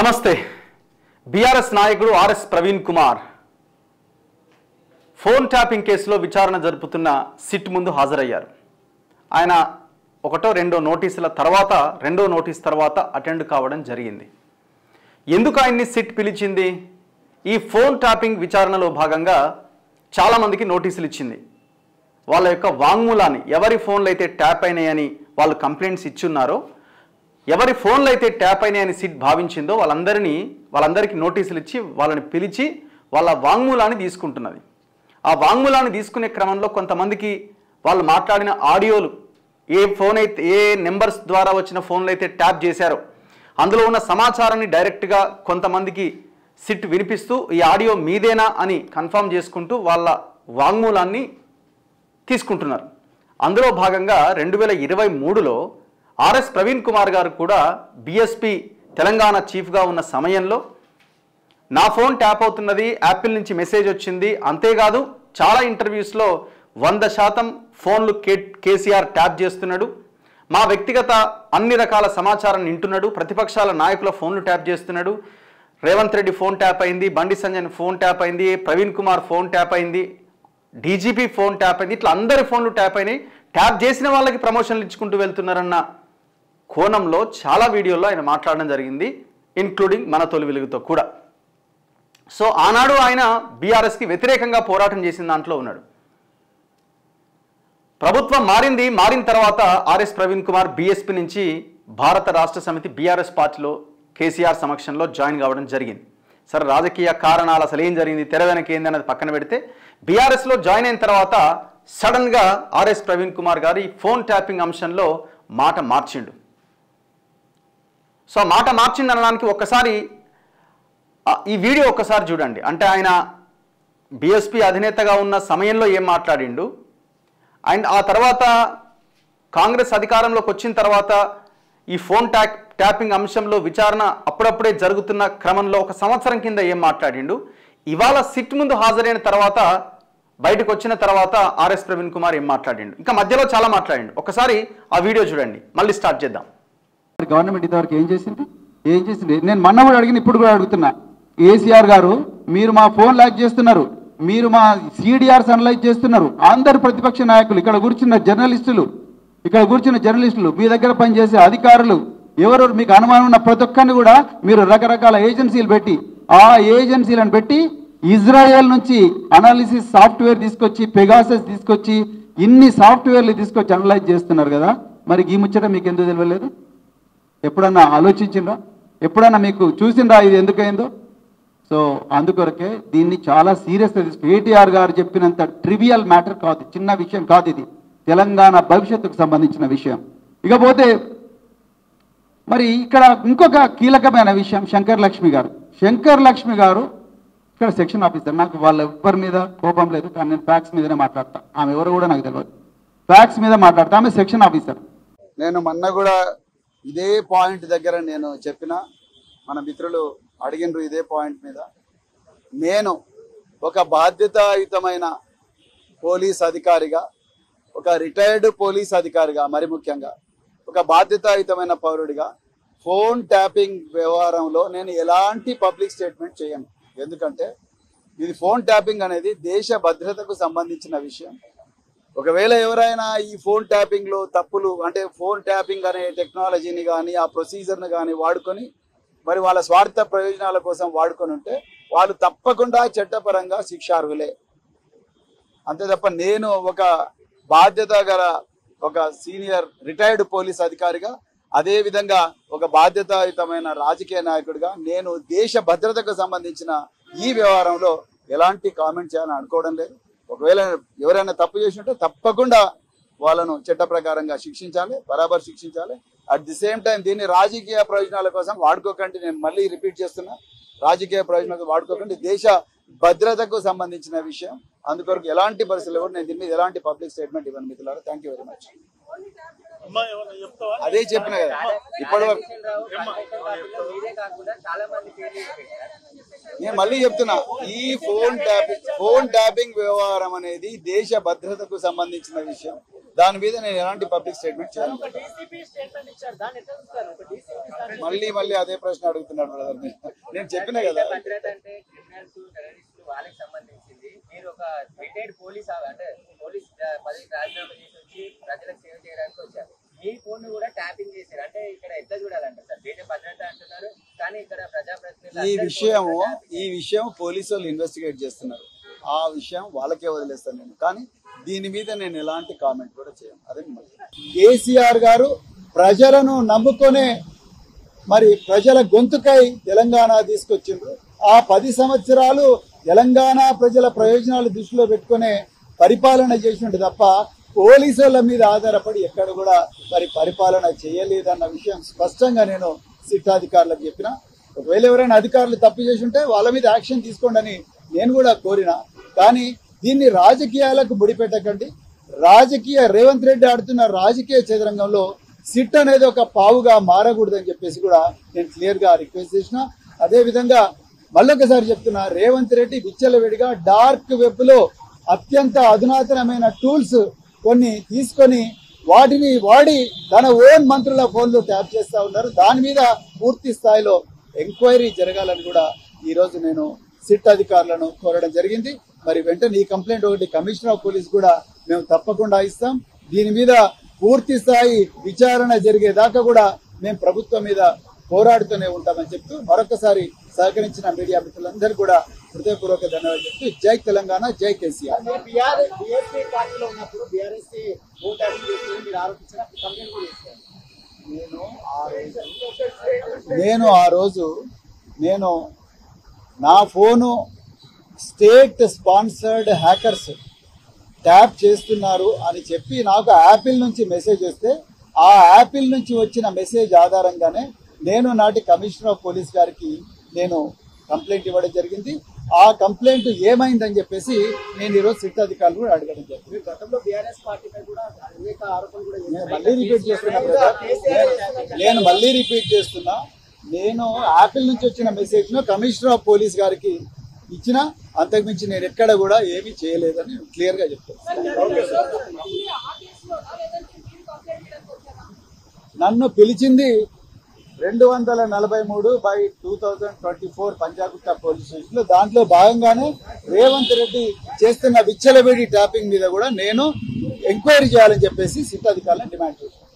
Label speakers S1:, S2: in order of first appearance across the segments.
S1: నమస్తే. బీఆర్ఎస్ నాయకుడు RS Praveen Kumar phone tapping కేసులో విచారణ జరుపుతున్న సిట్ ముందు హాజరయ్యారు. ఆయన రెండో నోటీస్ తర్వాత అటెండ్ కావడం జరిగింది. ఎందుకు ఆయన్ని సిట్ పిలిచింది? ఈ ఫోన్ ట్యాపింగ్ విచారణలో భాగంగా చాలామందికి నోటీసులు ఇచ్చింది. వాళ్ళ యొక్క వాంగ్మూలాన్ని, ఎవరి ఫోన్లు అయితే ట్యాప్ అయినాయని వాళ్ళు కంప్లైంట్స్ ఇచ్చున్నారో, ఎవరి ఫోన్లు అయితే ట్యాప్ అయినాయని సిట్ భావించిందో వాళ్ళందరికీ నోటీసులు ఇచ్చి వాళ్ళని పిలిచి వాళ్ళ వాంగ్మూలాన్ని తీసుకుంటున్నది. ఆ వాంగ్మూలాన్ని తీసుకునే క్రమంలో కొంతమందికి వాళ్ళు మాట్లాడిన ఆడియోలు, ఏ నెంబర్స్ ద్వారా వచ్చిన ఫోన్లు అయితే ట్యాప్ చేశారో అందులో ఉన్న సమాచారాన్ని డైరెక్ట్గా కొంతమందికి సిట్ వినిపిస్తూ ఈ ఆడియో మీదేనా అని కన్ఫర్మ్ చేసుకుంటూ వాళ్ళ వాంగ్మూలాన్ని తీసుకుంటున్నారు. అందులో భాగంగా 2023లో ఆర్ఎస్ ప్రవీణ్ కుమార్ గారు కూడా బీఎస్పీ తెలంగాణ చీఫ్గా ఉన్న సమయంలో నా ఫోన్ ట్యాప్ అవుతున్నది, యాపిల్ నుంచి మెసేజ్ వచ్చింది, అంతేకాదు చాలా ఇంటర్వ్యూస్లో 100% ఫోన్లు కేసీఆర్ ట్యాప్ చేస్తున్నాడు, మా వ్యక్తిగత అన్ని రకాల సమాచారం వింటున్నాడు, ప్రతిపక్షాల నాయకుల ఫోన్లు ట్యాప్ చేస్తున్నాడు, రేవంత్ రెడ్డి ఫోన్ ట్యాప్ అయింది, బండి సంజయ్ ఫోన్ ట్యాప్ అయింది, ప్రవీణ్ కుమార్ ఫోన్ ట్యాప్ అయింది, డీజీపీ ఫోన్ ట్యాప్ అయింది, ఇట్లా అందరి ఫోన్లు ట్యాప్ అయినాయి, ట్యాప్ చేసిన వాళ్ళకి ప్రమోషన్లు ఇచ్చుకుంటూ వెళ్తున్నారన్న కోణంలో చాలా వీడియోల్లో ఆయన మాట్లాడడం జరిగింది, ఇన్క్లూడింగ్ మన తొలి వెలుగుతో కూడా. సో ఆనాడు ఆయన బీఆర్ఎస్కి వ్యతిరేకంగా పోరాటం చేసిన దాంట్లో ఉన్నాడు. ప్రభుత్వం మారిన తర్వాత ఆర్ఎస్ ప్రవీణ్ కుమార్ బీఎస్పీ నుంచి భారత రాష్ట్ర సమితి బీఆర్ఎస్ పార్టీలో కేసీఆర్ సమక్షంలో జాయిన్ కావడం జరిగింది. సరే, రాజకీయ కారణాలు అసలు ఏం జరిగింది, తెర వెనక ఏంది అన్నది పక్కన పెడితే, బీఆర్ఎస్లో జాయిన్ అయిన తర్వాత సడన్గా ఆర్ఎస్ ప్రవీణ్ కుమార్ గారు ఈ ఫోన్ ట్యాపింగ్ అంశంలో మాట మార్చిండు. సో మాట మార్చింది అనడానికి ఒక్కసారి ఈ వీడియో ఒక్కసారి చూడండి. అంటే ఆయన బీఎస్పీ అధినేతగా ఉన్న సమయంలో ఏం మాట్లాడిండు, అండ్ ఆ తర్వాత కాంగ్రెస్ అధికారంలోకి వచ్చిన తర్వాత ఈ ఫోన్ ట్యాపింగ్ అంశంలో విచారణ అప్పుడప్పుడే జరుగుతున్న క్రమంలో 1 సంవత్సరం కింద ఏం మాట్లాడిండు, ఇవాళ సిట్ ముందు హాజరైన తర్వాత బయటకు వచ్చిన తర్వాత ఆర్ఎస్ ప్రవీణ్ కుమార్ ఏం మాట్లాడిండు, ఇంకా మధ్యలో చాలా మాట్లాడిండు. ఒకసారి ఆ వీడియో చూడండి, మళ్ళీ స్టార్ట్ చేద్దాం.
S2: గవర్నమెంట్ ఇంతవరకు ఏం చేసింది? నేను మొన్న కూడా అడిగిన, ఇప్పుడు కూడా అడుగుతున్నా. కేసీఆర్ గారు, మీరు మా ఫోన్ లాక్ చేస్తున్నారు, మీరు మా సిడిఆర్స్ అనలైజ్ చేస్తున్నారు, అందరు ప్రతిపక్ష నాయకులు, ఇక్కడ కూర్చున్న జర్నలిస్టులు, మీ దగ్గర పనిచేసే అధికారులు, ఎవరెవరు మీకు అనుమానం ఉన్న ప్రతి ఒక్కరిని కూడా మీరు రకరకాల ఏజెన్సీలు పెట్టి, ఆ ఏజెన్సీలను పెట్టి ఇజ్రాయెల్ నుంచి అనాలిసిస్ సాఫ్ట్వేర్ తీసుకొచ్చి, పెగాసస్ తీసుకొచ్చి, ఇన్ని సాఫ్ట్వేర్లు తీసుకొచ్చి అనలైజ్ చేస్తున్నారు కదా. మరి ఈ ముచ్చట మీకు ఎందుకు తెలియలేదు? ఎప్పుడన్నా ఆలోచించిండ్రా? ఎప్పుడన్నా మీకు చూసిండ్రా ఇది ఎందుకైందో? సో అందుకొరకే దీన్ని చాలా సీరియస్గా కేటీఆర్ గారు చెప్పినంత ట్రివియల్ మ్యాటర్ కాదు, చిన్న విషయం కాదు ఇది, తెలంగాణ భవిష్యత్తుకు సంబంధించిన విషయం. ఇకపోతే మరి ఇక్కడ ఇంకొక కీలకమైన విషయం, శంకర్ లక్ష్మి గారు ఇక్కడ సెక్షన్ ఆఫీసర్. నాకు వాళ్ళ ఎవ్వరి మీద కోపం లేదు, కానీ నేను ఫ్యాక్స్ మీదనే మాట్లాడతా. ఆమె ఎవరు కూడా నాకు తెలియదు, ఫ్యాక్స్ మీద మాట్లాడతా. ఆమె సెక్షన్ ఆఫీసర్.
S3: నేను మొన్న కూడా ఇదే పాయింట్ దగ్గర నేను చెప్పిన, మన మిత్రులు అడిగినరు ఇదే పాయింట్ మీద. నేను ఒక బాధ్యతాయుతమైన పోలీస్ అధికారిగా, ఒక రిటైర్డ్ పోలీస్ అధికారిగా, మరి ముఖ్యంగా ఒక బాధ్యతాయుతమైన పౌరుడిగా ఫోన్ ట్యాపింగ్ వ్యవహారంలో నేను ఎలాంటి పబ్లిక్ స్టేట్మెంట్ చేయను. ఎందుకంటే ఇది ఫోన్ ట్యాపింగ్ అనేది దేశ భద్రతకు సంబంధించిన విషయం. ఒకవేళ ఎవరైనా ఈ ఫోన్ ట్యాపింగ్లో తప్పులు, అంటే ఫోన్ ట్యాపింగ్ అనే టెక్నాలజీని కానీ ఆ ప్రొసీజర్ని కానీ వాడుకొని మరి వాళ్ళ స్వార్థ ప్రయోజనాల కోసం వాడుకొని ఉంటే వాళ్ళు తప్పకుండా చట్టపరంగా శిక్షార్హులే. అంతే తప్ప నేను ఒక బాధ్యత గల ఒక సీనియర్ రిటైర్డ్ పోలీస్ అధికారిగా, అదేవిధంగా ఒక బాధ్యతాయుతమైన రాజకీయ నాయకుడిగా నేను దేశ భద్రతకు సంబంధించిన ఈ వ్యవహారంలో ఎలాంటి కామెంట్ చేయాలని అనుకోవడం లేదు. ఒకవేళ ఎవరైనా తప్పు చేసి ఉంటే తప్పకుండా వాళ్ళను చట్ట ప్రకారంగా శిక్షించాలి, బరాబర్ శిక్షించాలి. అట్ ది సేమ్ టైం దీన్ని రాజకీయ ప్రయోజనాల కోసం వాడుకోకండి. నేను మళ్ళీ రిపీట్ చేస్తున్నా, రాజకీయ ప్రయోజనాలకు వాడుకోకండి, దేశ భద్రతకు సంబంధించిన విషయం. అందుకొరకు ఎలాంటి పరిస్థితులు కూడా నేను దీని మీద ఎలాంటి పబ్లిక్ స్టేట్మెంట్ ఇవ్వను మిత్రులారా. Thank you very much. అదే చెప్పిన కదా ఇప్పటి వరకు నేను మళ్ళీ చెప్తున్నా, ఈ ఫోన్ ట్యాపింగ్ వ్యవహారం అనేది దేశ భద్రతకు సంబంధించిన విషయం. దాని మీద నేను ఎలాంటి పబ్లిక్ స్టేట్మెంట్ చేయను. మళ్ళీ అదే ప్రశ్న అడుగుతున్నాడు బ్రదర్. నేను చెప్పినా కదా,
S4: వాళ్ళకి సంబంధించింది. మీరు ఒక రిటైర్డ్ పోలీస్ అంటే పోలీస్ పదవికి రాజీనామా చేసి వచ్చి ప్రజలకు సేవ చేయడానికి వచ్చారు. మీ ఫోన్ కూడా ట్యాపింగ్ చేశారు. అంటే ఇక్కడ ఎట్లా చూడాలంట సార్? దేశ భద్రత అంటున్నారు, కానీ ఇక్కడ ప్రజాప్రతినిధులు
S3: ఈ విషయం పోలీసు వాళ్ళు ఇన్వెస్టిగేట్ చేస్తున్నారు. ఆ విషయం వాళ్ళకే వదిలేస్తాను నేను. కానీ దీని మీద నేను ఎలాంటి కామెంట్ కూడా చేయను. అదే కేసీఆర్ గారు ప్రజలను నమ్ముకొనే మరి ప్రజల గొంతుకై తెలంగాణ తీసుకొచ్చిండ్రు. ఆ 10 సంవత్సరాలు తెలంగాణ ప్రజల ప్రయోజనాలు దృష్టిలో పెట్టుకునే పరిపాలన చేసినట్టు తప్ప పోలీసుల మీద ఆధారపడి ఎక్కడ కూడా మరి పరిపాలన చేయలేదన్న విషయం స్పష్టంగా నేను సిట్ అధికారులకు చెప్పిన. ఒకవేళ ఎవరైనా అధికారులు తప్పు చేసి ఉంటే వాళ్ళ మీద యాక్షన్ తీసుకోండి అని నేను కూడా కోరిన. కానీ దీన్ని రాజకీయాలకు ముడిపెట్టకండి. రేవంత్ రెడ్డి ఆడుతున్న రాజకీయ చదరంగంలో సిట్ అనేది ఒక పావుగా మారకూడదని చెప్పేసి కూడా నేను క్లియర్ గా రిక్వెస్ట్ చేసిన. అదే విధంగా మళ్ళొకసారి చెప్తున్నా, రేవంత్ రెడ్డి విచ్చలవిడిగా డార్క్ వెబ్ లో అత్యంత అధునాతనమైన టూల్స్ కొన్ని తీసుకొని వాటిని వాడి తన ఓన్ మంత్రుల ఫోన్లు ట్యాప్ చేస్తా ఉన్నారు. దాని మీద పూర్తి స్థాయిలో ఎంక్వైరీ జరగాలని కూడా ఈ రోజు నేను సిట్ అధికారులను కోరడం జరిగింది. మరి వెంటనే ఈ కంప్లైంట్ ఒకటి కమిషనర్ ఆఫ్ పోలీస్ కూడా మేము తప్పకుండా ఇస్తాం. దీని మీద పూర్తి స్థాయి విచారణ జరిగేదాకా కూడా మేము ప్రభుత్వం మీద పోరాడుతూనే ఉంటామని చెప్తూ మరొకసారి సహకరించిన మీడియా మిత్రులందరూ కూడా హృదయపూర్వక ధన్యవాదాలు చెప్తూ జై తెలంగాణ, జై కేసీఆర్. నేను నా phone state sponsored hackers tap చేస్తున్నారు అని చెప్పి నాకు యాపిల్ నుంచి మెసేజ్ వస్తే ఆ యాపిల్ నుంచి వచ్చిన మెసేజ్ ఆధారంగానే నేను నాటి కమిషనర్ ఆఫ్ పోలీస్ గారికి నేను కంప్లైంట్ ఇవ్వడం జరిగింది. ఆ కంప్లైంట్ ఏమైందని చెప్పేసి నేను ఈరోజు సిట్ అధికారులు కూడా అడగడం జరిగింది. నేను మళ్ళీ రిపీట్ చేస్తున్నా, నేను యాపిల్ నుంచి వచ్చిన మెసేజ్ ను కమిషనర్ ఆఫ్ పోలీస్ గారికి ఇచ్చిన, అంతకుమించి నేను ఎక్కడ కూడా ఏమీ చేయలేదని క్లియర్ గా చెప్తాను. నన్ను పిలిచింది 243/2024 పంజాగుట్ట పోలీస్ స్టేషన్ లో. దాంట్లో భాగంగానే రేవంత్ రెడ్డి చేస్తున్న విచ్చలవిడి ట్యాపింగ్ మీద కూడా నేను ఎంక్వైరీ చేయాలని చెప్పేసి సిట్ అధికారులను డిమాండ్ చేశాను.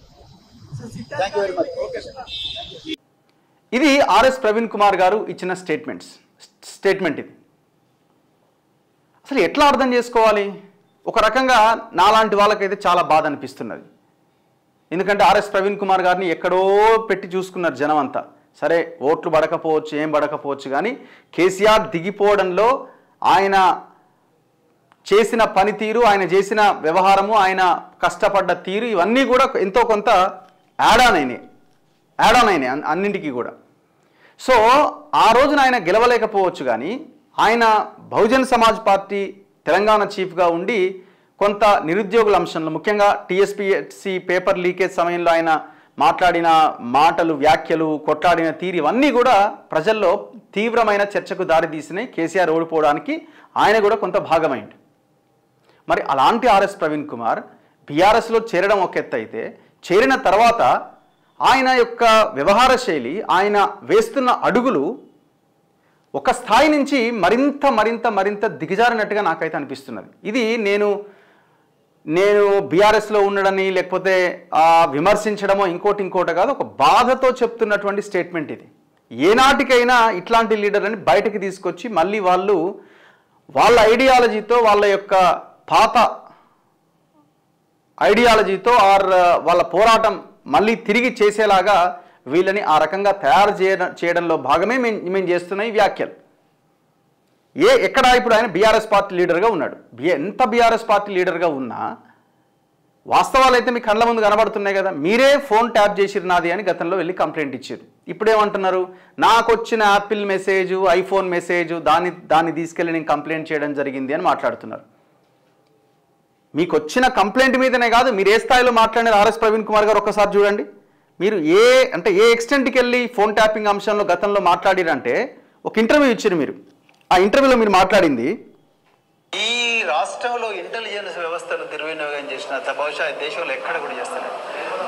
S3: Thank you very much.
S1: ఇది ఆర్ఎస్ ప్రవీణ్ కుమార్ గారు ఇచ్చిన స్టేట్మెంట్. ఇది అసలు ఎట్లా అర్థం చేసుకోవాలి? ఒక రకంగా నాలాంటి వాళ్ళకైతే చాలా బాధ అనిపిస్తున్నది. ఎందుకంటే ఆర్ఎస్ ప్రవీణ్ కుమార్ గారిని ఎక్కడో పెట్టి చూసుకున్నారు జనం అంతా. సరే ఓట్లు పడకపోవచ్చు, ఏం పడకపోవచ్చు, కానీ కేసీఆర్ దిగిపోవడంలో ఆయన చేసిన పనితీరు, ఆయన చేసిన వ్యవహారము, ఆయన కష్టపడ్డ తీరు, ఇవన్నీ కూడా ఎంతో కొంత యాడ్ ఆన్ అయినాయి అన్నింటికీ కూడా. సో ఆ రోజున ఆయన గెలవలేకపోవచ్చు, కానీ ఆయన బహుజన్ సమాజ్ పార్టీ తెలంగాణ చీఫ్గా ఉండి కొంత నిరుద్యోగుల అంశంలో, ముఖ్యంగా టీఎస్పీఎస్సీ పేపర్ లీకేజ్ సమయంలో ఆయన మాట్లాడిన మాటలు, వ్యాఖ్యలు, కొట్లాడిన తీరు, ఇవన్నీ కూడా ప్రజల్లో తీవ్రమైన చర్చకు దారితీసినాయి. కేసీఆర్ ఓడిపోవడానికి ఆయన కూడా కొంత భాగమైంది. మరి అలాంటి ఆర్ఎస్ ప్రవీణ్ కుమార్ బీఆర్ఎస్లో చేరడం ఒక ఎత్తు అయితే, చేరిన తర్వాత ఆయన యొక్క వ్యవహార శైలి, ఆయన వేస్తున్న అడుగులు ఒక స్థాయి నుంచి మరింత మరింత మరింత దిగజారినట్టుగా నాకైతే అనిపిస్తున్నది. ఇది నేను బీఆర్ఎస్లో ఉండడని లేకపోతే విమర్శించడమో ఇంకోటి కాదు, ఒక బాధతో చెప్తున్నటువంటి స్టేట్మెంట్ ఇది. ఏనాటికైనా ఇట్లాంటి లీడర్లని బయటకు తీసుకొచ్చి మళ్ళీ వాళ్ళ ఐడియాలజీతో, వాళ్ళ యొక్క పాత ఐడియాలజీతో వాళ్ళ పోరాటం మళ్ళీ తిరిగి చేసేలాగా వీళ్ళని ఆ రకంగా తయారు చేయడంలో భాగమే మేము చేస్తున్న ఈ వ్యాఖ్యలు. ఎక్కడ ఇప్పుడు ఆయన బీఆర్ఎస్ పార్టీ లీడర్గా ఉన్నాడు. ఎంత బీఆర్ఎస్ పార్టీ లీడర్గా ఉన్నా వాస్తవాలు అయితే మీ కళ్ళ ముందు కనబడుతున్నాయి కదా. మీరే ఫోన్ ట్యాప్ చేసిరు నాది అని గతంలో వెళ్ళి కంప్లైంట్ ఇచ్చారు. ఇప్పుడేమంటున్నారు? నాకు వచ్చిన యాపిల్ మెసేజ్, ఐఫోన్ మెసేజ్, దాన్ని తీసుకెళ్ళి నేను కంప్లైంట్ చేయడం జరిగింది అని మాట్లాడుతున్నారు. మీకు వచ్చిన కంప్లైంట్ మీదనే కాదు, మీరు ఏ స్థాయిలో మాట్లాడినారు ఆర్ఎస్ ప్రవీణ్ కుమార్ గారు ఒక్కసారి చూడండి. మీరు ఏ ఎక్స్టెంట్కి వెళ్ళి ఫోన్ ట్యాపింగ్ అంశంలో గతంలో మాట్లాడిరంటే, ఒక ఇంటర్వ్యూ ఇచ్చారు మీరు. ఆ ఇంటర్వ్యూలో మీరు మాట్లాడింది,
S5: ఈ రాష్ట్రంలో ఇంటెలిజెన్స్ వ్యవస్థను దుర్వినియోగం చేసిన బహుశా దేశంలో ఎక్కడ కూడా చేస్తారు.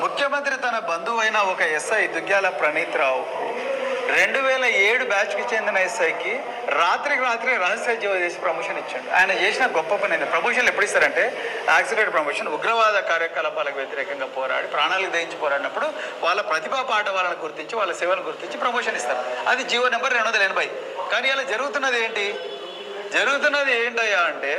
S5: ముఖ్యమంత్రి తన బంధువైన ఒక ఎస్ఐ దుగ్గ్యాల ప్రణీత్ రావు 2007 బ్యాచ్కి చెందిన ఎస్ఐకి రాత్రికి రాత్రి రహస్య జీవ చేసి ప్రమోషన్ ఇచ్చాడు. ఆయన చేసిన గొప్ప పని. ప్రమోషన్లు ఎప్పుడు ఇస్తారంటే యాక్సిడెంట్ ప్రమోషన్, ఉగ్రవాద కార్యకలాపాలకు వ్యతిరేకంగా పోరాడి ప్రాణాలకు దయించి పోరాడినప్పుడు వాళ్ళ ప్రతిభా పాట వాళ్ళని గుర్తించి వాళ్ళ సేవలను గుర్తించి ప్రమోషన్ ఇస్తారు. అది జీవో నెంబర్ 280. కానీ ఇలా జరుగుతున్నది ఏంటయ్యా అంటే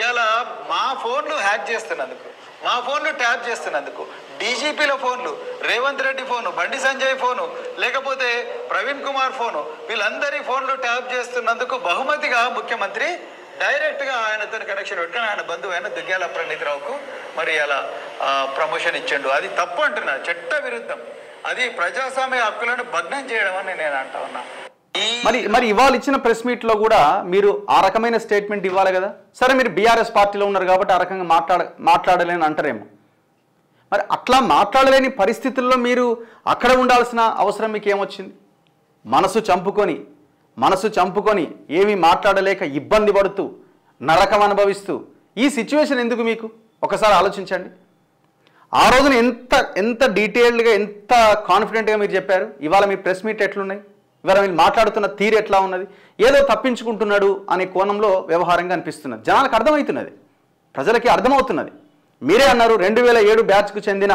S5: ఇలా మా ఫోన్లు హ్యాక్ చేస్తున్నందుకు, మా ఫోన్లు ట్యాప్ చేస్తున్నందుకు, డీజీపీల ఫోన్లు, రేవంత్ రెడ్డి ఫోను, బండి సంజయ్ ఫోను, లేకపోతే ప్రవీణ్ కుమార్ ఫోను, వీళ్ళందరి ఫోన్లు ట్యాప్ చేస్తున్నందుకు బహుమతిగా ముఖ్యమంత్రి డైరెక్ట్గా ఆయనతో కనెక్షన్ పెట్టుకుని ఆయన బంధువు అయిన దుగ్గ్యాల ప్రణీత్ రావుకు మరి అలా ప్రమోషన్ ఇచ్చిండు. అది తప్పు అంటున్నా, చట్ట విరుద్ధం. అది ప్రజాస్వామ్య హక్కులను భగ్నం చేయడం అని నేను అంటా ఉన్నా.
S1: మరి ఇవాళ ఇచ్చిన ప్రెస్ మీట్లో కూడా మీరు ఆ రకమైన స్టేట్మెంట్ ఇవ్వాలి కదా. సరే, మీరు బీఆర్ఎస్ పార్టీలో ఉన్నారు కాబట్టి ఆ రకంగా మాట్లాడలేని అంటారేమో. మరి అట్లా మాట్లాడలేని పరిస్థితుల్లో మీరు అక్కడ ఉండాల్సిన అవసరం మీకు ఏమొచ్చింది? మనసు చంపుకొని ఏమీ మాట్లాడలేక ఇబ్బంది పడుతూ నరకం అనుభవిస్తూ ఈ సిచ్యువేషన్ ఎందుకు మీకు? ఒకసారి ఆలోచించండి. ఆ రోజున ఎంత డీటెయిల్డ్గా, ఎంత కాన్ఫిడెంట్గా మీరు చెప్పారు. ఇవాళ మీ ప్రెస్ మీట్ ఎట్లున్నాయి? ఇవాళ మీరు మాట్లాడుతున్న తీరు ఎట్లా ఉన్నది? ఏదో తప్పించుకుంటున్నాడు అనే కోణంలో వ్యవహారంగా అనిపిస్తున్నది. జనాలకు అర్థమవుతున్నది, ప్రజలకి అర్థమవుతున్నది. మీరే అన్నారు 2007 బ్యాచ్కు చెందిన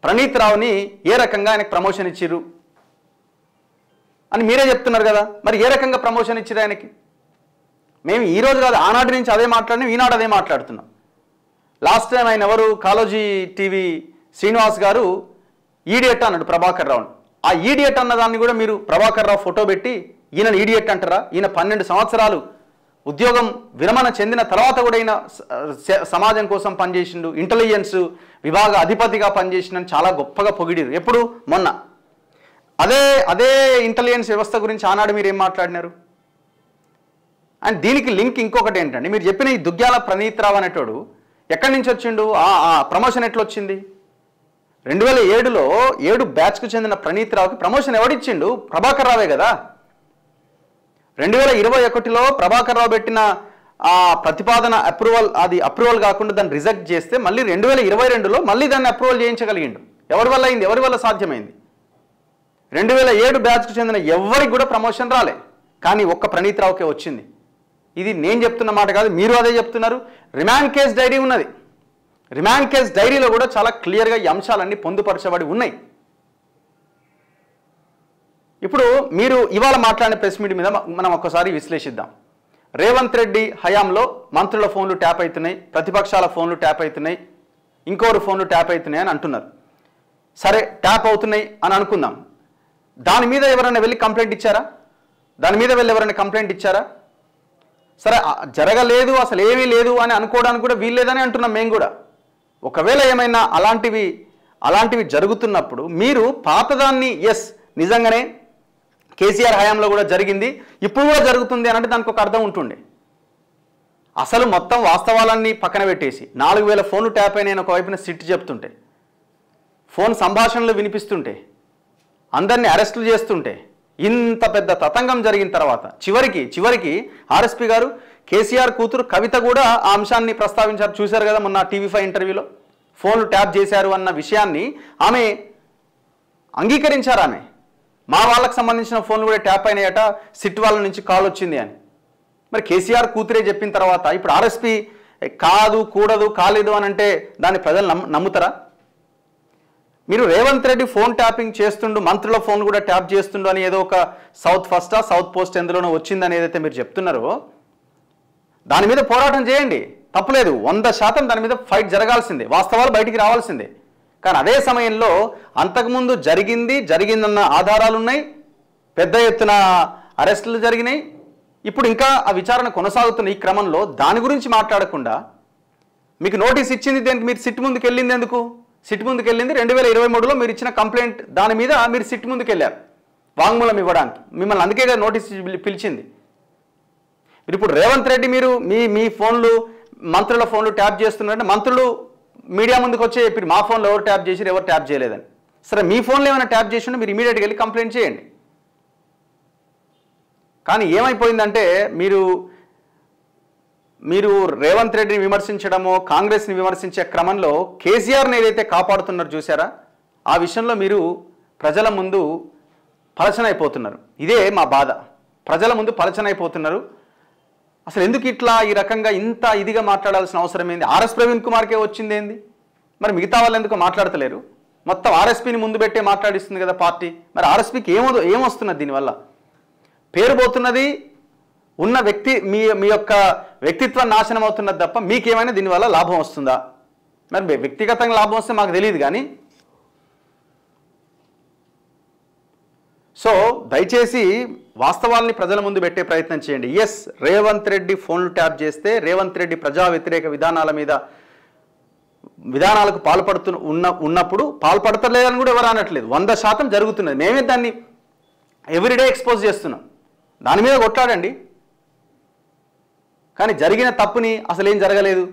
S1: ప్రణీత్ రావుని ఏ రకంగా ఆయనకు ప్రమోషన్ ఇచ్చిర్రు అని మీరే చెప్తున్నారు కదా. మరి ఏ రకంగా ప్రమోషన్ ఇచ్చిర్రు ఆయనకి? మేము ఈరోజు కాదు, ఆనాటి నుంచి అదే మాట్లాడినాం, ఈనాడు అదే మాట్లాడుతున్నాం. లాస్ట్ టైం ఆయన ఎవరు, కాలోజీ టీవీ శ్రీనివాస్ గారు ఈడియట్ అన్నాడు ప్రభాకర్ రావుని. ఆ ఈడియట్ అన్నదాన్ని కూడా మీరు ప్రభాకర్ రావు ఫోటో పెట్టి ఈయన ఈడియట్ అంటారా? ఈయన 12 సంవత్సరాలు ఉద్యోగం విరమణ చెందిన తర్వాత కూడా ఈయన సమాజం కోసం పనిచేసిండు, ఇంటెలిజెన్స్ విభాగ అధిపతిగా పనిచేసిండని చాలా గొప్పగా పొగిడిరు. ఎప్పుడు? మొన్న. అదే ఇంటెలిజెన్స్ వ్యవస్థ గురించి ఆనాడు మీరు ఏం మాట్లాడినారు? అండ్ దీనికి లింక్ ఇంకొకటి ఏంటంటే, మీరు చెప్పిన ఈ దుగ్గ్యాల ప్రణీత్ రావు అనేటోడు ఎక్కడి నుంచి వచ్చిండు? ప్రమోషన్ ఎట్లా వచ్చింది? 2007లో 7 బ్యాచ్కు చెందిన ప్రణీత్ రావుకి ప్రమోషన్ ఎవడిచ్చిండు? ప్రభాకర్ రావే కదా. 2021లో ప్రభాకర్ రావు పెట్టిన ఆ ప్రతిపాదన అప్రూవల్ కాకుండా దాన్ని రిజెక్ట్ చేస్తే మళ్ళీ 2022లో మళ్ళీ దాన్ని అప్రూవల్ చేయించగలిగిండు. ఎవరి వల్ల అయింది? ఎవరి వల్ల సాధ్యమైంది? 2007 బ్యాచ్కు చెందిన ఎవరికి కూడా ప్రమోషన్ రాలే, కానీ ఒక్క ప్రణీత్ రావుకే వచ్చింది. ఇది నేను చెప్తున్న మాట కాదు, మీరు అదే చెప్తున్నారు. రిమాండ్ కేస్ డైరీ ఉన్నది. రిమాండ్ కేస్ డైరీలో కూడా చాలా క్లియర్గా ఈ అంశాలన్నీ పొందుపరచబడి ఉన్నాయి. ఇప్పుడు మీరు ఇవాళ మాట్లాడిన ప్రెస్ మీట్ మీద మనం ఒక్కసారి విశ్లేషిద్దాం. రేవంత్ రెడ్డి హయాంలో మంత్రుల ఫోన్లు ట్యాప్ అవుతున్నాయి, ప్రతిపక్షాల ఫోన్లు ట్యాప్ అవుతున్నాయి, ఇంకోరు ఫోన్లు ట్యాప్ అవుతున్నాయి అని అంటున్నారు. సరే, ట్యాప్ అవుతున్నాయి అని అనుకుందాం. దాని మీద ఎవరైనా వెళ్ళి కంప్లైంట్ ఇచ్చారా? సరే, జరగలేదు, అసలు ఏమీ లేదు అని అనుకోవడానికి కూడా వీల్లేదని అంటున్నాం మేము కూడా. ఒకవేళ ఏమైనా అలాంటివి జరుగుతున్నప్పుడు మీరు పాతదాన్ని ఎస్ నిజంగానే కేసీఆర్ హయాంలో కూడా జరిగింది, ఇప్పుడు కూడా జరుగుతుంది అని అంటే దానికి ఒక అర్థం ఉంటుండే. అసలు మొత్తం వాస్తవాలన్నీ పక్కన పెట్టేసి 4000 ఫోన్లు ట్యాప్ అయిన ఒకవైపున సిట్ చెప్తుంటే, ఫోన్ సంభాషణలు వినిపిస్తుంటే, అందరినీ అరెస్టులు చేస్తుంటే, ఇంత పెద్ద తతంగం జరిగిన తర్వాత చివరికి ఆర్ఎస్పీ గారు కేసీఆర్ కూతురు కవిత కూడా ఆ అంశాన్ని ప్రస్తావించారు. చూశారు కదా మొన్న TV5 ఇంటర్వ్యూలో. ఫోన్లు ట్యాప్ చేశారు అన్న విషయాన్ని ఆమె అంగీకరించారు. ఆమె మా వాళ్ళకు సంబంధించిన ఫోన్లు కూడా ట్యాప్ అయినాయట, సిట్ వాళ్ళ నుంచి కాల్ వచ్చింది అని. మరి కేసీఆర్ కూతురే చెప్పిన తర్వాత ఇప్పుడు ఆర్ఎస్పీ కాదు, కూడదు, కాలేదు అని అంటే దాన్ని ప్రజలు నమ్ముతారా? మీరు రేవంత్ రెడ్డి ఫోన్ ట్యాపింగ్ చేస్తుండు, మంత్రుల ఫోన్ కూడా ట్యాప్ చేస్తుండు అని ఏదో ఒక సౌత్ పోస్ట్ ఎందులోనో వచ్చిందని ఏదైతే మీరు చెప్తున్నారో దాని మీద పోరాటం చేయండి, తప్పులేదు. 100% దాని మీద ఫైట్ జరగాల్సిందే, వాస్తవాలు బయటికి రావాల్సిందే. కానీ అదే సమయంలో అంతకుముందు జరిగిందన్న ఆధారాలు ఉన్నాయి, పెద్ద ఎత్తున అరెస్టులు జరిగినాయి, ఇప్పుడు ఇంకా ఆ విచారణ కొనసాగుతున్న ఈ క్రమంలో దాని గురించి మాట్లాడకుండా మీకు నోటీస్ ఇచ్చింది దేనికి? మీరు సిట్ ముందుకు వెళ్ళింది ఎందుకు? సిట్ ముందుకు వెళ్ళింది 2023లో మీరు ఇచ్చిన కంప్లైంట్ దాని మీద మీరు సిట్ ముందుకు వెళ్ళారు వాంగ్మూలం ఇవ్వడానికి. మిమ్మల్ని అందుకే నోటీస్ పిలిచింది. మీరు ఇప్పుడు రేవంత్ రెడ్డి మీరు మీ ఫోన్లు మంత్రుల ఫోన్లు ట్యాప్ చేస్తున్నారంటే మంత్రులు మీడియా ముందుకు వచ్చే చెప్పి మా ఫోన్లో ఎవరు ట్యాప్ చేసి ఎవరు ట్యాప్ చేయలేదని. సరే, మీ ఫోన్లో ఏమైనా ట్యాప్ చేసి మీరు ఇమీడియట్గా వెళ్ళి కంప్లైంట్ చేయండి. కానీ ఏమైపోయిందంటే మీరు రేవంత్ రెడ్డిని విమర్శించడమో కాంగ్రెస్ని విమర్శించే క్రమంలో కేసీఆర్ని ఏదైతే కాపాడుతున్నారు చూసారా, ఆ విషయంలో మీరు ప్రజల ముందు పలచనైపోతున్నారు. ఇదే మా బాధ. ప్రజల ముందు పలచనైపోతున్నారు. అసలు ఎందుకు ఇట్లా ఈ రకంగా ఇంత ఇదిగా మాట్లాడాల్సిన అవసరం ఏంది? ఆర్ఎస్ ప్రవీణ్ కుమార్కే వచ్చింది ఏంది? మరి మిగతా వాళ్ళు ఎందుకు మాట్లాడతలేరు? మొత్తం ఆర్ఎస్పీని ముందు పెట్టే మాట్లాడిస్తుంది కదా పార్టీ. మరి ఆర్ఎస్పీకి ఏమొస్తున్నది దీనివల్ల? పేరు పోతున్నది, ఉన్న వ్యక్తి మీ యొక్క వ్యక్తిత్వం నాశనం అవుతున్నది తప్ప మీకేమైనా దీనివల్ల లాభం వస్తుందా? మరి వ్యక్తిగతంగా లాభం వస్తే మాకు తెలియదు కానీ. సో దయచేసి వాస్తవాల్ని ప్రజల ముందు పెట్టే ప్రయత్నం చేయండి. ఎస్, రేవంత్ రెడ్డి ఫోన్లు ట్యాప్ చేస్తే రేవంత్ రెడ్డి ప్రజా వ్యతిరేక విధానాలకు ఉన్నప్పుడు పాల్పడతలేదని కూడా ఎవరు అనట్లేదు. 100% జరుగుతున్నది. మేమే దాన్ని ఎవ్రీడే ఎక్స్పోజ్ చేస్తున్నాం. దాని మీద కొట్లాడండి. కానీ జరిగిన తప్పుని అసలు ఏం జరగలేదు,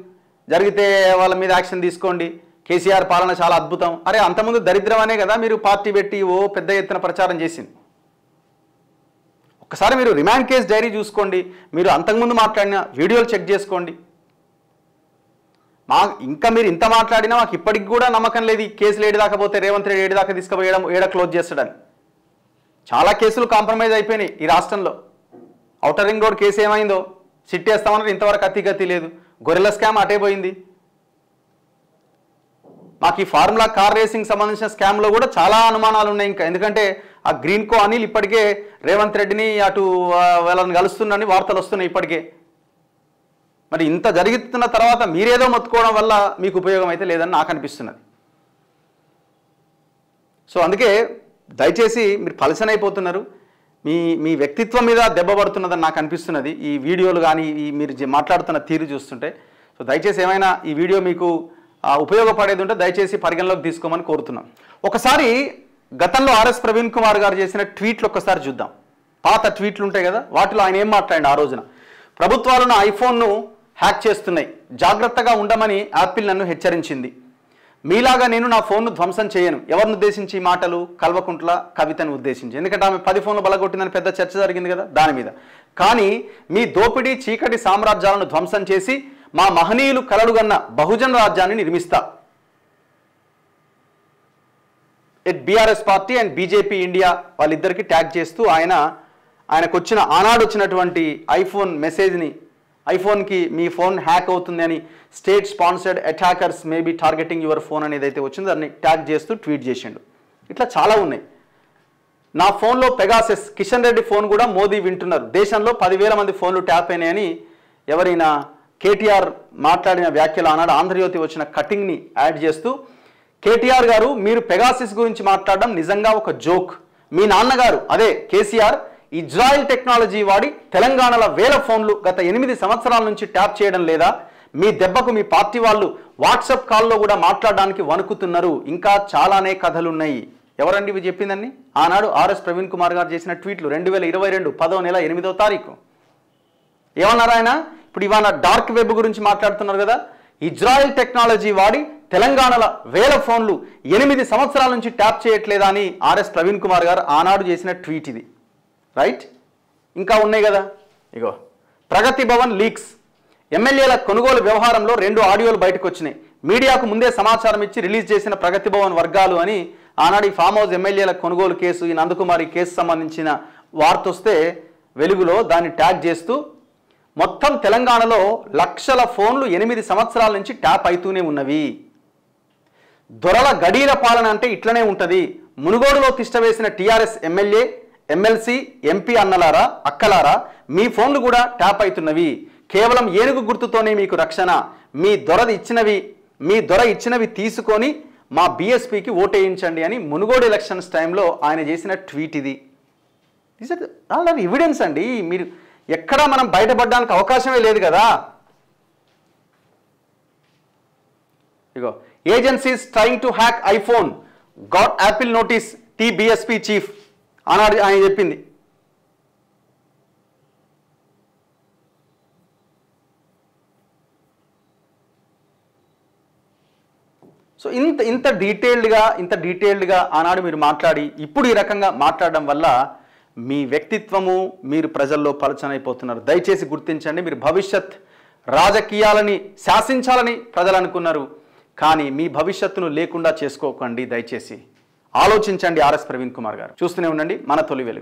S1: జరిగితే వాళ్ళ మీద యాక్షన్ తీసుకోండి, కేసీఆర్ పాలన చాలా అద్భుతం. అరే అంతకుముందు దరిద్రం అనే కదా మీరు పార్టీ పెట్టి పెద్ద ఎత్తున ప్రచారం చేసింది. ఒక్కసారి మీరు రిమాండ్ కేసు డైరీ చూసుకోండి, మీరు అంతకుముందు మాట్లాడిన వీడియోలు చెక్ చేసుకోండి. ఇంకా మీరు ఇంత మాట్లాడినా మాకు ఇప్పటికి కూడా నమ్మకం లేదు ఈ కేసులు ఏడిదాకపోతే రేవంత్ రెడ్డి ఏడిదాకా తీసుకుపోయడం క్లోజ్ చేస్తాడని. చాలా కేసులు కాంప్రమైజ్ అయిపోయినాయి ఈ రాష్ట్రంలో. ఔటర్ రింగ్ రోడ్ కేసు ఏమైందో, సిట్ వేస్తామన్నారు, ఇంతవరకు అతిగతి లేదు. గొర్రెల స్కామ్ అటే పోయింది. మాకు ఈ ఫార్ములా కార్ రేసింగ్ సంబంధించిన స్కామ్లో కూడా చాలా అనుమానాలు ఉన్నాయి ఇంకా. ఎందుకంటే ఆ గ్రీన్కో అనిల్ ఇప్పటికే రేవంత్ రెడ్డిని అటు వాళ్ళని కలుస్తున్నారని వార్తలు వస్తున్నాయి ఇప్పటికే. మరి ఇంత జరుగుతున్న తర్వాత మీరేదో మొత్తుకోవడం వల్ల మీకు ఉపయోగం అయితే లేదని నాకు అనిపిస్తున్నది. సో అందుకే దయచేసి మీరు పలసనైపోతున్నారు. మీ వ్యక్తిత్వం మీద దెబ్బ పడుతున్నదని నాకు అనిపిస్తున్నది ఈ వీడియోలు కానీ మీరు మాట్లాడుతున్న తీరు చూస్తుంటే. సో దయచేసి ఏమైనా ఈ వీడియో మీకు ఉపయోగపడేది ఉంటే దయచేసి పరిగణలోకి తీసుకోమని కోరుతున్నాం. ఒకసారి గతంలో ఆర్ఎస్ ప్రవీణ్ కుమార్ గారు చేసిన ట్వీట్లు ఒక్కసారి చూద్దాం. పాత ట్వీట్లు ఉంటాయి కదా, వాటిలో ఆయన ఏం మాట్లాడండి ఆ రోజున. ప్రభుత్వాలను ఐఫోన్ను హ్యాక్ చేస్తున్నాయి, జాగ్రత్తగా ఉండమని యాపిల్ నన్ను హెచ్చరించింది. మీలాగా నేను నా ఫోన్ను ధ్వంసం చేయను. ఎవరిని ఉద్దేశించి ఈ మాటలు? కల్వకుంట్ల కవితను ఉద్దేశించి. ఎందుకంటే ఆమె 10 ఫోన్లు బలగొట్టిందని పెద్ద చర్చ జరిగింది కదా దాని మీద. కానీ మీ దోపిడీ చీకటి సామ్రాజ్యాలను ధ్వంసం చేసి మా మహనీయులు కలలుగన్న బహుజన రాజ్యాన్ని నిర్మిస్తా. BRS party and BJP India వాళ్ళిద్దరికి ట్యాగ్ చేస్తూ ఆయనకు ఆనాడు వచ్చినటువంటి ఐఫోన్ మెసేజ్ని, ఐఫోన్కి మీ ఫోన్ హ్యాక్ అవుతుంది అని, state sponsored attackers may be targeting your phone అని ఏదైతే వచ్చిందో దాన్ని ట్యాగ్ చేస్తూ ట్వీట్ చేసిండు. ఇట్లా చాలా ఉన్నాయి. నా ఫోన్లో పెగాసెస్, కిషన్ రెడ్డి ఫోన్ కూడా మోదీ వింటున్నారు, దేశంలో 10,000 మంది ఫోన్లు ట్యాప్ అయినాయని ఎవరైనా కేటీఆర్ మాట్లాడిన వ్యాఖ్యలు ఆనాడు ఆంధ్రజ్యోతి వచ్చిన కటింగ్ని యాడ్ చేస్తూ, కేటీఆర్ గారు మీరు పెగాసిస్ గురించి మాట్లాడడం నిజంగా ఒక జోక్. మీ నాన్నగారు అదే కేసీఆర్ ఇజ్రాయెల్ టెక్నాలజీ వాడి తెలంగాణలో 1000 ఫోన్లు గత 8 సంవత్సరాల నుంచి ట్యాప్ చేయడం లేదా? మీ దెబ్బకు మీ పార్టీ వాళ్ళు వాట్సాప్ కాల్లో కూడా మాట్లాడడానికి వణుకుతున్నారు. ఇంకా చాలానే కథలున్నాయి. ఎవరండి ఇవి చెప్పిందని? ఆనాడు ఆర్ఎస్ ప్రవీణ్ కుమార్ గారు చేసిన ట్వీట్లు 2022 10వ నెల 8వ తారీఖు. ఏమన్నారు ఆయన? ఇప్పుడు ఇవాళ డార్క్ వెబ్ గురించి మాట్లాడుతున్నారు కదా. ఇజ్రాయెల్ టెక్నాలజీ వాడి తెలంగాణలో 1000 ఫోన్లు 8 సంవత్సరాల నుంచి ట్యాప్ చేయట్లేదా అని ఆర్ఎస్ ప్రవీణ్ కుమార్ గారు ఆనాడు చేసిన ట్వీట్ ఇది. రైట్, ఇంకా ఉన్నాయి కదా. ఇగో ప్రగతి భవన్ లీక్స్, ఎమ్మెల్యేల కొనుగోలు వ్యవహారంలో 2 ఆడియోలు బయటకు వచ్చినాయి. మీడియాకు ముందే సమాచారం ఇచ్చి రిలీజ్ చేసిన ప్రగతి భవన్ వర్గాలు అని ఆనాడు ఈ ఫామ్ హౌస్ ఎమ్మెల్యేల కొనుగోలు కేసు, ఈ నందకుమారి కేసు సంబంధించిన వార్త వస్తే వెలుగులో దాన్ని ట్యాగ్ చేస్తూ మొత్తం తెలంగాణలో లక్షల ఫోన్లు 8 సంవత్సరాల నుంచి ట్యాప్ అవుతూనే ఉన్నవి. దొరల గడీల పాలన అంటే ఇట్లనే ఉంటుంది. మునుగోడులో తిష్టవేసిన టీఆర్ఎస్ ఎమ్మెల్యే, ఎమ్మెల్సీ, ఎంపీ అన్నలారా, అక్కలారా, మీ ఫోన్లు కూడా ట్యాప్ అవుతున్నవి. కేవలం ఏనుగు గుర్తుతోనే మీకు రక్షణ. మీ దొర ఇచ్చినవి తీసుకొని మా బీఎస్పీకి ఓటేయించండి అని మునుగోడు ఎలక్షన్స్ టైంలో ఆయన చేసిన ట్వీట్ ఇది. ఆల్ ఆర్ ఎవిడెన్స్ అండి. మీరు ఎక్కడా మనం బయటపడడానికి అవకాశమే లేదు కదా. ఇగో agencies trying to hack iPhone, got Apple notice, TBSP chief అన్నాడు ఆయన చెప్పింది. సో ఇంత డీటెయిల్డ్గా ఆనాడు మీరు మాట్లాడి ఇప్పుడు ఈ రకంగా మాట్లాడడం వల్ల మీ వ్యక్తిత్వము మీరు ప్రజల్లో పలచనైపోతున్నారు. దయచేసి గుర్తించండి. మీరు భవిష్యత్ రాజకీయాలని శాసించాలని ప్రజలు అనుకున్నారు, కానీ మీ భవిష్యత్తును లేకుండా చేసుకోకండి. దయచేసి ఆలోచించండి. ఆర్ఎస్ ప్రవీణ్ కుమార్ గారు. చూస్తూనే ఉండండి మన తొలి వెలుగు.